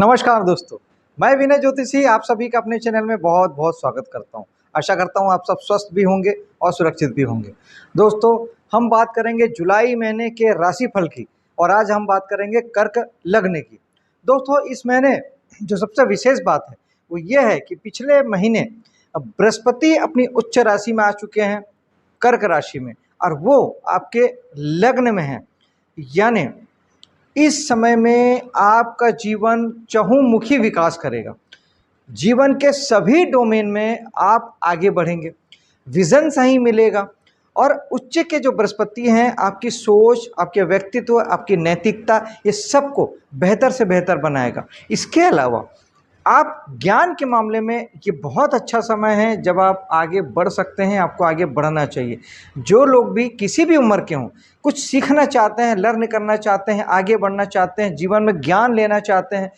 नमस्कार दोस्तों, मैं विनय ज्योतिषी आप सभी का अपने चैनल में बहुत बहुत स्वागत करता हूं। आशा करता हूं आप सब स्वस्थ भी होंगे और सुरक्षित भी होंगे। दोस्तों, हम बात करेंगे जुलाई महीने के राशिफल की और आज हम बात करेंगे कर्क लग्न की। दोस्तों, इस महीने जो सबसे विशेष बात है वो ये है कि पिछले महीने बृहस्पति अपनी उच्च राशि में आ चुके हैं, कर्क राशि में, और वो आपके लग्न में है। यानी इस समय में आपका जीवन चहुमुखी विकास करेगा। जीवन के सभी डोमेन में आप आगे बढ़ेंगे, विजन सही मिलेगा और उच्च के जो बृहस्पति हैं आपकी सोच, आपके व्यक्तित्व, आपकी नैतिकता, ये सबको बेहतर से बेहतर बनाएगा। इसके अलावा आप ज्ञान के मामले में ये बहुत अच्छा समय है जब आप आगे बढ़ सकते हैं, आपको आगे बढ़ना चाहिए। जो लोग भी किसी भी उम्र के हों, कुछ सीखना चाहते हैं, लर्न करना चाहते हैं, आगे बढ़ना चाहते हैं, जीवन में ज्ञान लेना चाहते हैं,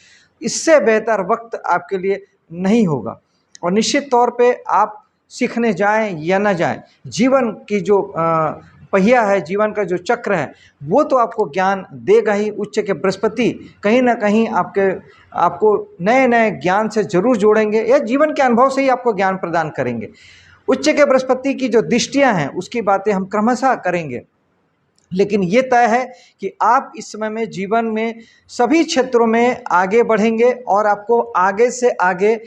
इससे बेहतर वक्त आपके लिए नहीं होगा। और निश्चित तौर पे आप सीखने जाएं या ना जाएं, जीवन की जो पहिया है, जीवन का जो चक्र है, वो तो आपको ज्ञान देगा ही। उच्च के बृहस्पति कहीं ना कहीं आपको नए नए ज्ञान से जरूर जोड़ेंगे या जीवन के अनुभव से ही आपको ज्ञान प्रदान करेंगे। उच्च के बृहस्पति की जो दृष्टियां हैं उसकी बातें हम क्रमशः करेंगे, लेकिन ये तय है कि आप इस समय में जीवन में सभी क्षेत्रों में आगे बढ़ेंगे और आपको आगे से आगे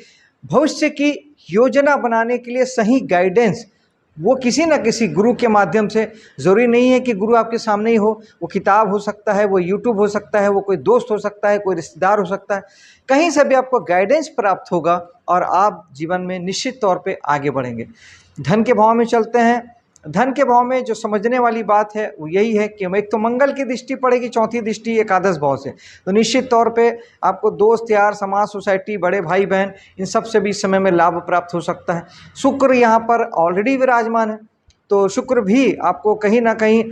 भविष्य की योजना बनाने के लिए सही गाइडेंस वो किसी न किसी गुरु के माध्यम से, ज़रूरी नहीं है कि गुरु आपके सामने ही हो, वो किताब हो सकता है, वो यूट्यूब हो सकता है, वो कोई दोस्त हो सकता है, कोई रिश्तेदार हो सकता है, कहीं से भी आपको गाइडेंस प्राप्त होगा और आप जीवन में निश्चित तौर पे आगे बढ़ेंगे। धन के भाव में चलते हैं। धन के भाव में जो समझने वाली बात है वो यही है कि एक तो मंगल की दृष्टि पड़ेगी, चौथी दृष्टि एकादश भाव से, तो निश्चित तौर पे आपको दोस्त यार, समाज, सोसाइटी, बड़े भाई बहन, इन सब से भी इस समय में लाभ प्राप्त हो सकता है। शुक्र यहाँ पर ऑलरेडी विराजमान है, तो शुक्र भी आपको कहीं ना कहीं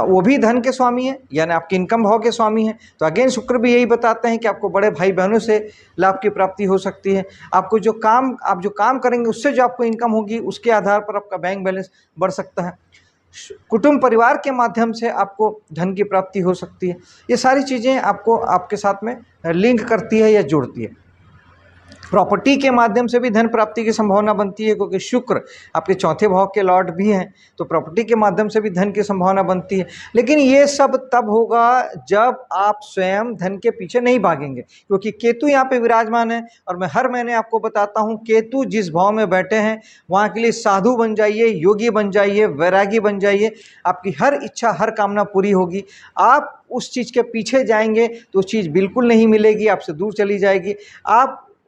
वो भी धन के स्वामी है, यानी आपके इनकम भाव के स्वामी है। तो अगेन शुक्र भी यही बताते हैं कि आपको बड़े भाई बहनों से लाभ की प्राप्ति हो सकती है। आप जो काम करेंगे उससे जो आपको इनकम होगी उसके आधार पर आपका बैंक बैलेंस बढ़ सकता है। कुटुंब परिवार के माध्यम से आपको धन की प्राप्ति हो सकती है। ये सारी चीज़ें आपको आपके साथ में लिंक करती है या जोड़ती है। प्रॉपर्टी के माध्यम से भी धन प्राप्ति की संभावना बनती है, क्योंकि शुक्र आपके चौथे भाव के लॉर्ड भी हैं, तो प्रॉपर्टी के माध्यम से भी धन की संभावना बनती है। लेकिन ये सब तब होगा जब आप स्वयं धन के पीछे नहीं भागेंगे, क्योंकि केतु यहाँ पे विराजमान है। और मैं हर महीने आपको बताता हूँ, केतु जिस भाव में बैठे हैं वहाँ के लिए साधु बन जाइए, योगी बन जाइए, वैरागी बन जाइए, आपकी हर इच्छा, हर कामना पूरी होगी। आप उस चीज़ के पीछे जाएंगे तो उस चीज़ बिल्कुल नहीं मिलेगी, आपसे दूर चली जाएगी।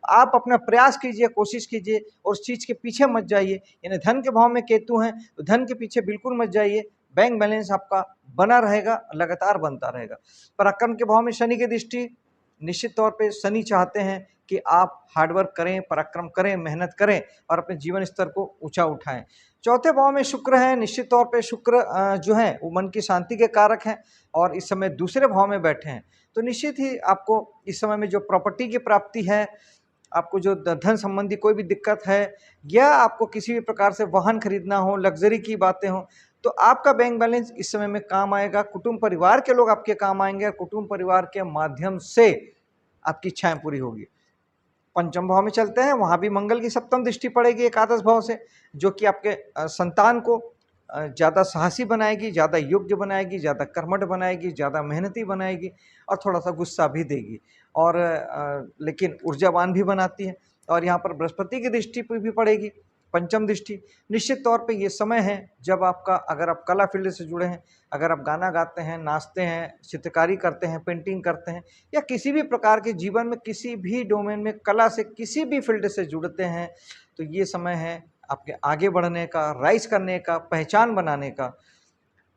आप अपना प्रयास कीजिए, कोशिश कीजिए और उस चीज़ के पीछे मत जाइए। यानी धन के भाव में केतु हैं तो धन के पीछे बिल्कुल मत जाइए। बैंक बैलेंस आपका बना रहेगा, लगातार बनता रहेगा। पराक्रम के भाव में शनि की दृष्टि, निश्चित तौर पे शनि चाहते हैं कि आप हार्डवर्क करें, पराक्रम करें, मेहनत करें और अपने जीवन स्तर को ऊंचा उठाएं। चौथे भाव में शुक्र है। निश्चित तौर पे शुक्र जो है वो मन की शांति के कारक हैं और इस समय दूसरे भाव में बैठे हैं, तो निश्चित ही आपको इस समय में जो प्रॉपर्टी की प्राप्ति है, आपको जो धन संबंधी कोई भी दिक्कत है या आपको किसी भी प्रकार से वाहन खरीदना हो, लग्जरी की बातें हो, तो आपका बैंक बैलेंस इस समय में काम आएगा। कुटुंब परिवार के लोग आपके काम आएंगे और कुटुंब परिवार के माध्यम से आपकी इच्छाएं पूरी होगी। पंचम भाव में चलते हैं, वहाँ भी मंगल की सप्तम दृष्टि पड़ेगी एकादश भाव से, जो कि आपके संतान को ज़्यादा साहसी बनाएगी, ज़्यादा योग्य बनाएगी, ज़्यादा कर्मठ बनाएगी, ज़्यादा मेहनती बनाएगी और थोड़ा सा गुस्सा भी देगी और लेकिन ऊर्जावान भी बनाती है। और यहाँ पर बृहस्पति की दृष्टि पर भी पड़ेगी, पंचम दृष्टि। निश्चित तौर पे ये समय है जब आपका, अगर आप कला फील्ड से जुड़े हैं, अगर आप गाना गाते हैं, नाचते हैं, चित्रकारी करते हैं, पेंटिंग करते हैं या किसी भी प्रकार के जीवन में किसी भी डोमेन में कला से किसी भी फील्ड से जुड़ते हैं, तो ये समय है आपके आगे बढ़ने का, राइज करने का, पहचान बनाने का।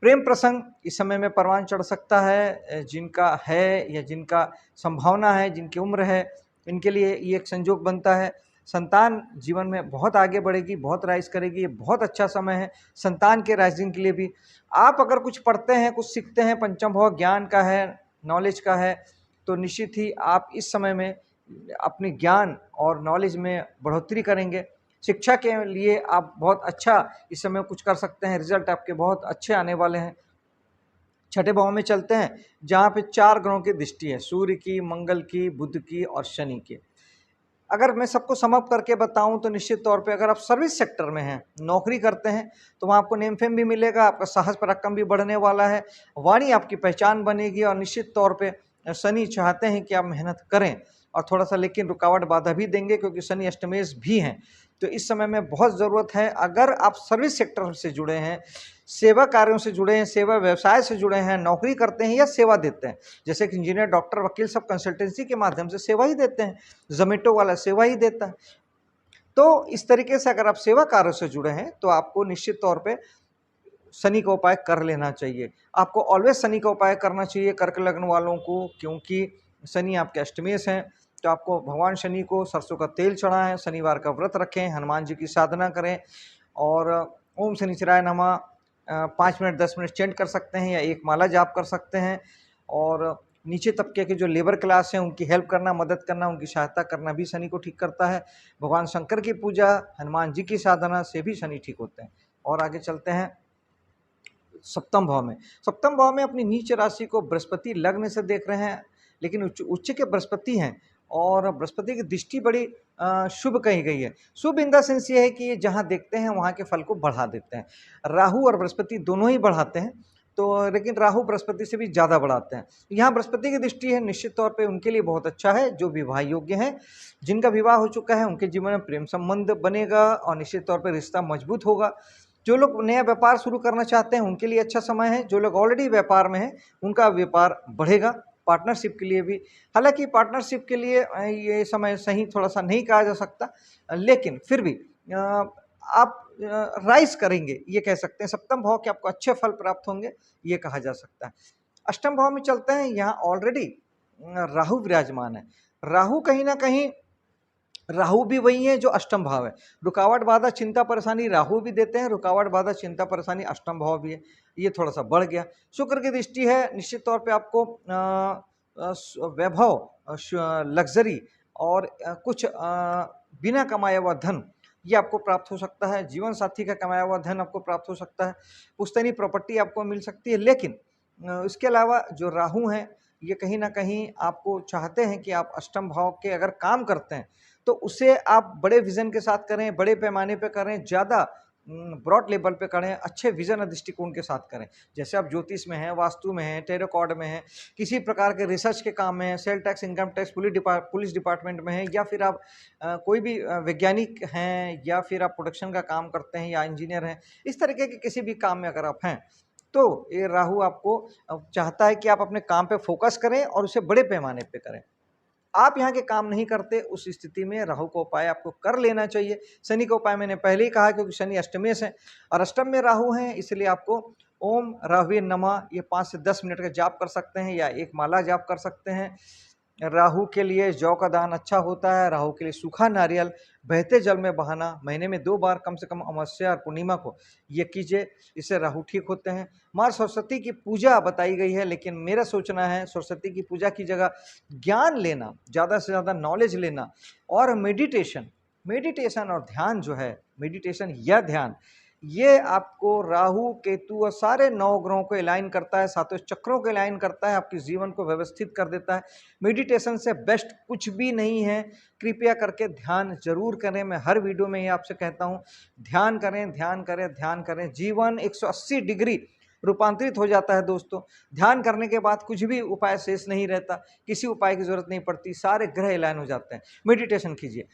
प्रेम प्रसंग इस समय में परवान चढ़ सकता है। जिनका है या जिनका संभावना है, जिनकी उम्र है, इनके लिए ये एक संजोग बनता है। संतान जीवन में बहुत आगे बढ़ेगी, बहुत राइज करेगी, ये बहुत अच्छा समय है संतान के राइजिंग के लिए भी। आप अगर कुछ पढ़ते हैं, कुछ सीखते हैं, पंचम भाव ज्ञान का है, नॉलेज का है, तो निश्चित ही आप इस समय में अपने ज्ञान और नॉलेज में बढ़ोतरी करेंगे। शिक्षा के लिए आप बहुत अच्छा इस समय कुछ कर सकते हैं, रिजल्ट आपके बहुत अच्छे आने वाले हैं। छठे भाव में चलते हैं जहाँ पे 4 ग्रहों की दृष्टि है, सूर्य की, मंगल की, बुध की और शनि की। अगर मैं सबको सम अप करके बताऊं तो निश्चित तौर पे अगर आप सर्विस सेक्टर में हैं, नौकरी करते हैं, तो वहाँ आपको नेम फेम भी मिलेगा, आपका साहस पराक्रम भी बढ़ने वाला है, वाणी आपकी पहचान बनेगी और निश्चित तौर पे शनि चाहते हैं कि आप मेहनत करें और थोड़ा सा लेकिन रुकावट बाधा भी देंगे क्योंकि शनि अष्टमेश भी हैं। तो इस समय में बहुत ज़रूरत है, अगर आप सर्विस सेक्टर से जुड़े हैं, सेवा कार्यों से जुड़े हैं, सेवा व्यवसाय से जुड़े हैं, नौकरी करते हैं या सेवा देते हैं, जैसे कि इंजीनियर, डॉक्टर, वकील सब कंसल्टेंसी के माध्यम से सेवा ही देते हैं, जोमेटो वाला सेवा ही देता है। तो इस तरीके से अगर आप सेवा कार्यों से जुड़े हैं तो आपको निश्चित तौर पे शनि का उपाय कर लेना चाहिए। आपको ऑलवेज शनि का उपाय करना चाहिए कर्क लग्न वालों को, क्योंकि शनि आपके अष्टमेश हैं। तो आपको भगवान शनि को सरसों का तेल चढ़ाएं, शनिवार का व्रत रखें, हनुमान जी की साधना करें और ओम शनिचराय नमः 5 मिनट 10 मिनट चैंट कर सकते हैं या एक माला जाप कर सकते हैं। और नीचे तबके के जो लेबर क्लास हैं उनकी हेल्प करना, मदद करना, उनकी सहायता करना भी शनि को ठीक करता है। भगवान शंकर की पूजा, हनुमान जी की साधना से भी शनि ठीक होते हैं। और आगे चलते हैं सप्तम भाव में। सप्तम भाव में अपनी नीच राशि को बृहस्पति लग्न से देख रहे हैं, लेकिन उच्च के बृहस्पति हैं और बृहस्पति की दृष्टि बड़ी शुभ कही गई है। शुभ इन द सेंस ये है कि ये जहाँ देखते हैं वहाँ के फल को बढ़ा देते हैं। राहु और बृहस्पति दोनों ही बढ़ाते हैं, तो लेकिन राहु बृहस्पति से भी ज़्यादा बढ़ाते हैं। यहाँ बृहस्पति की दृष्टि है, निश्चित तौर पे उनके लिए बहुत अच्छा है। जो विवाह योग्य हैं, जिनका विवाह हो चुका है, उनके जीवन में प्रेम संबंध बनेगा और निश्चित तौर पे रिश्ता मजबूत होगा। जो लोग नया व्यापार शुरू करना चाहते हैं उनके लिए अच्छा समय है। जो लोग ऑलरेडी व्यापार में हैं उनका व्यापार बढ़ेगा। पार्टनरशिप के लिए भी, हालांकि पार्टनरशिप के लिए ये समय सही थोड़ा सा नहीं कहा जा सकता, लेकिन फिर भी आप राइज करेंगे ये कह सकते हैं। सप्तम भाव के आपको अच्छे फल प्राप्त होंगे ये कहा जा सकता है। अष्टम भाव में चलते हैं, यहाँ ऑलरेडी राहु विराजमान है। राहु कहीं ना कहीं, राहु भी वही है जो अष्टम भाव है। रुकावट बाधा चिंता परेशानी राहु भी देते हैं, रुकावट बाधा चिंता परेशानी अष्टम भाव भी है, ये थोड़ा सा बढ़ गया। शुक्र की दृष्टि है, निश्चित तौर पे आपको वैभव, लग्जरी और कुछ बिना कमाया हुआ धन ये आपको प्राप्त हो सकता है। जीवन साथी का कमाया हुआ धन आपको प्राप्त हो सकता है। पुश्तैनी प्रॉपर्टी आपको मिल सकती है। लेकिन इसके अलावा जो राहु हैं ये कहीं ना कहीं आपको चाहते हैं कि आप अष्टम भाव के अगर काम करते हैं तो उसे आप बड़े विजन के साथ करें, बड़े पैमाने पे करें, ज़्यादा ब्रॉड लेवल पे करें, अच्छे विजन और दृष्टिकोण के साथ करें। जैसे आप ज्योतिष में हैं, वास्तु में हैं, टेरो कार्ड में हैं, किसी प्रकार के रिसर्च के काम में हैं, sale tax, income tax, police department में हैं, या फिर आप कोई भी वैज्ञानिक हैं, या फिर आप प्रोडक्शन का काम करते हैं या इंजीनियर हैं, इस तरीके के किसी भी काम में अगर आप हैं तो ये राहु आपको चाहता है कि आप अपने काम पे फोकस करें और उसे बड़े पैमाने पे करें। आप यहाँ के काम नहीं करते, उस स्थिति में राहु का उपाय आपको कर लेना चाहिए। शनि का उपाय मैंने पहले ही कहा क्योंकि शनि अष्टमेश है और अष्टम में राहु हैं, इसलिए आपको ओम राहुवे नमः ये 5 से 10 मिनट का जाप कर सकते हैं या एक माला जाप कर सकते हैं। राहु के लिए जौ का दान अच्छा होता है। राहु के लिए सूखा नारियल बहते जल में बहाना, महीने में 2 बार कम से कम अमावस्या और पूर्णिमा को ये कीजिए, इससे राहु ठीक होते हैं। माँ सरस्वती की पूजा बताई गई है, लेकिन मेरा सोचना है सरस्वती की पूजा की जगह ज्ञान लेना, ज़्यादा से ज़्यादा नॉलेज लेना और मेडिटेशन और ध्यान जो है, मेडिटेशन या ध्यान, ये आपको राहु केतु और सारे 9 ग्रहों को अलाइन करता है, सातों चक्रों को अलाइन करता है, आपके जीवन को व्यवस्थित कर देता है। मेडिटेशन से बेस्ट कुछ भी नहीं है। कृपया करके ध्यान जरूर करें। मैं हर वीडियो में ये आपसे कहता हूँ, ध्यान करें, ध्यान करें, ध्यान करें। जीवन 180 डिग्री रूपांतरित हो जाता है दोस्तों। ध्यान करने के बाद कुछ भी उपाय शेष नहीं रहता, किसी उपाय की जरूरत नहीं पड़ती, सारे ग्रह अलाइन हो जाते हैं। मेडिटेशन कीजिए।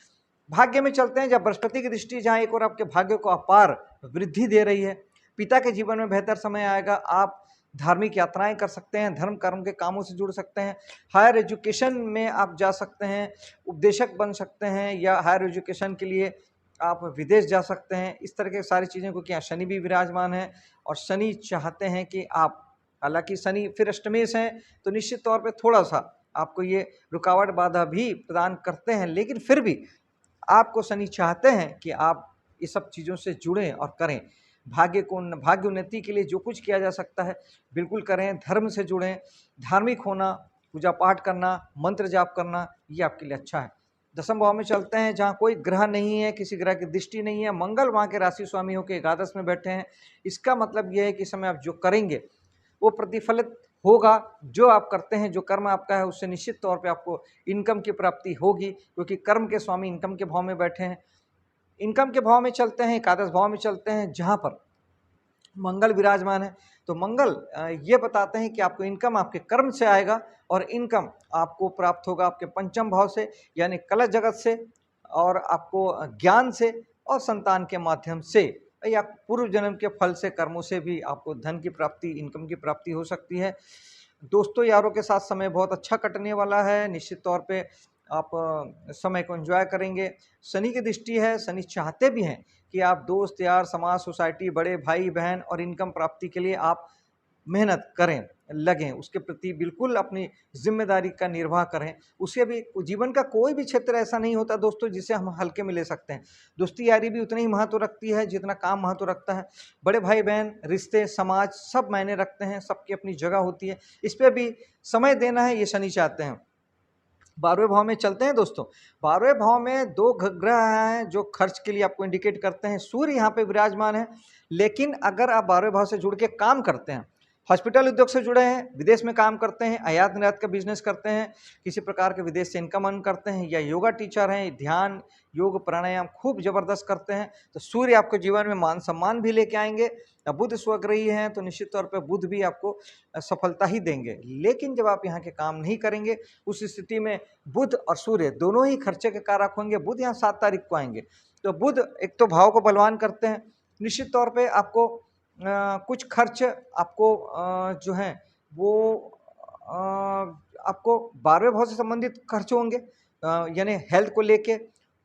भाग्य में चलते हैं, जब बृहस्पति की दृष्टि जहाँ एक और आपके भाग्य को अपार वृद्धि दे रही है। पिता के जीवन में बेहतर समय आएगा। आप धार्मिक यात्राएं कर सकते हैं, धर्म कर्म के कामों से जुड़ सकते हैं, हायर एजुकेशन में आप जा सकते हैं, उपदेशक बन सकते हैं, या हायर एजुकेशन के लिए आप विदेश जा सकते हैं। इस तरह की सारी चीज़ें, क्योंकि यहाँ शनि भी विराजमान है और शनि चाहते हैं कि आप, हालांकि शनि फिर अष्टमेश हैं तो निश्चित तौर पे थोड़ा सा आपको ये रुकावट बाधा भी प्रदान करते हैं, लेकिन फिर भी आपको शनि चाहते हैं कि आप ये सब चीज़ों से जुड़ें और करें। भाग्य उन्नति के लिए जो कुछ किया जा सकता है बिल्कुल करें। धर्म से जुड़ें, धार्मिक होना, पूजा पाठ करना, मंत्र जाप करना, ये आपके लिए अच्छा है। दसम भाव में चलते हैं, जहाँ कोई ग्रह नहीं है, किसी ग्रह की दृष्टि नहीं है, मंगल वहाँ के राशि स्वामी होकर एकादश में बैठे हैं। इसका मतलब यह है कि इस समय आप जो करेंगे वो प्रतिफलित होगा। जो आप करते हैं, जो कर्म आपका है, उससे निश्चित तौर पे आपको इनकम की प्राप्ति होगी, क्योंकि कर्म के स्वामी इनकम के भाव में बैठे हैं। इनकम के भाव में चलते हैं, एकादश भाव में चलते हैं, जहाँ पर मंगल विराजमान है। तो मंगल ये बताते हैं कि आपको इनकम आपके कर्म से आएगा, और इनकम आपको प्राप्त होगा आपके पंचम भाव से, यानी कला जगत से, और आपको ज्ञान से, और संतान के माध्यम से, या पूर्व जन्म के फल से, कर्मों से भी आपको धन की प्राप्ति, इनकम की प्राप्ति हो सकती है। दोस्तों यारों के साथ समय बहुत अच्छा कटने वाला है। निश्चित तौर पे आप समय को एंजॉय करेंगे। शनि की दृष्टि है, शनि चाहते भी हैं कि आप दोस्त यार, समाज, सोसाइटी, बड़े भाई बहन और इनकम प्राप्ति के लिए आप मेहनत करें, लगें, उसके प्रति बिल्कुल अपनी जिम्मेदारी का निर्वाह करें। उसे भी, जीवन का कोई भी क्षेत्र ऐसा नहीं होता दोस्तों जिसे हम हल्के में ले सकते हैं। दोस्ती यारी भी उतनी ही महत्व रखती है जितना काम महत्व रखता है। बड़े भाई बहन, रिश्ते, समाज सब मायने रखते हैं, सबकी अपनी जगह होती है। इस पर भी समय देना है, ये शनि चाहते हैं। 12वें भाव में चलते हैं दोस्तों। 12वें भाव में दो ग्रह हैं जो खर्च के लिए आपको इंडिकेट करते हैं। सूर्य यहाँ पे विराजमान है, लेकिन अगर आप 12वें भाव से जुड़ के काम करते हैं, हॉस्पिटल उद्योग से जुड़े हैं, विदेश में काम करते हैं, आयात निर्यात का बिजनेस करते हैं, किसी प्रकार के विदेश से इनकम अर्न करते हैं, या योगा टीचर हैं, ध्यान, योग, प्राणायाम खूब जबरदस्त करते हैं, तो सूर्य आपको जीवन में मान सम्मान भी लेके आएंगे। बुध स्वग्रही हैं, तो निश्चित तौर पे बुध भी आपको सफलता ही देंगे। लेकिन जब आप यहाँ के काम नहीं करेंगे, उस स्थिति में बुध और सूर्य दोनों ही खर्चे के कारक होंगे। बुध यहाँ 7 तारीख को आएंगे, तो बुध एक तो भाव को बलवान करते हैं। निश्चित तौर पे आपको कुछ खर्च आपको जो हैं वो आपको 12वें भाव से संबंधित खर्च होंगे, यानी हेल्थ को लेके,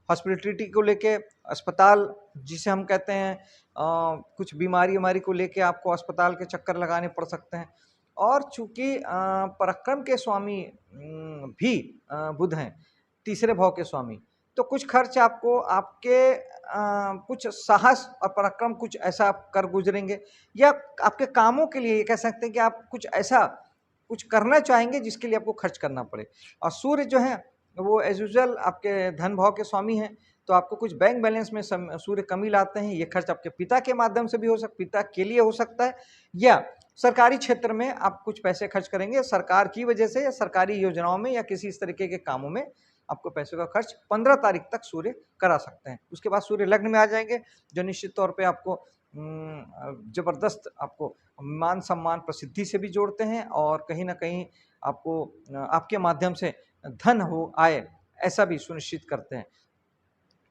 हॉस्पिटलिटी को लेके, अस्पताल जिसे हम कहते हैं, कुछ बीमारी को लेके आपको अस्पताल के चक्कर लगाने पड़ सकते हैं। और चूंकि पराक्रम के स्वामी भी बुध हैं, तीसरे भाव के स्वामी, तो कुछ खर्च आपको आपके कुछ साहस और पराक्रम कुछ ऐसा आप कर गुजरेंगे, या आपके कामों के लिए ये कह सकते हैं कि आप कुछ ऐसा कुछ करना चाहेंगे जिसके लिए आपको खर्च करना पड़े। और सूर्य जो है वो एज यूजुअल आपके धन भाव के स्वामी हैं, तो आपको कुछ बैंक बैलेंस में सूर्य कमी लाते हैं। ये खर्च आपके पिता के माध्यम से भी हो सकता, पिता के लिए हो सकता है, या सरकारी क्षेत्र में आप कुछ पैसे खर्च करेंगे सरकार की वजह से, या सरकारी योजनाओं में, या किसी इस तरीके के कामों में आपको पैसों का खर्च 15 तारीख तक सूर्य करा सकते हैं। उसके बाद सूर्य लग्न में आ जाएंगे, जो निश्चित तौर पे आपको जबरदस्त आपको मान सम्मान, प्रसिद्धि से भी जोड़ते हैं, और कहीं ना कहीं आपको आपके माध्यम से धन हो आए, ऐसा भी सुनिश्चित करते हैं।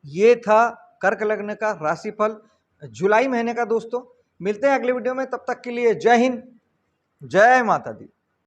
ये था कर्क लग्न का राशिफल जुलाई महीने का दोस्तों। मिलते हैं अगले वीडियो में, तब तक के लिए जय हिंद, जय माता दी।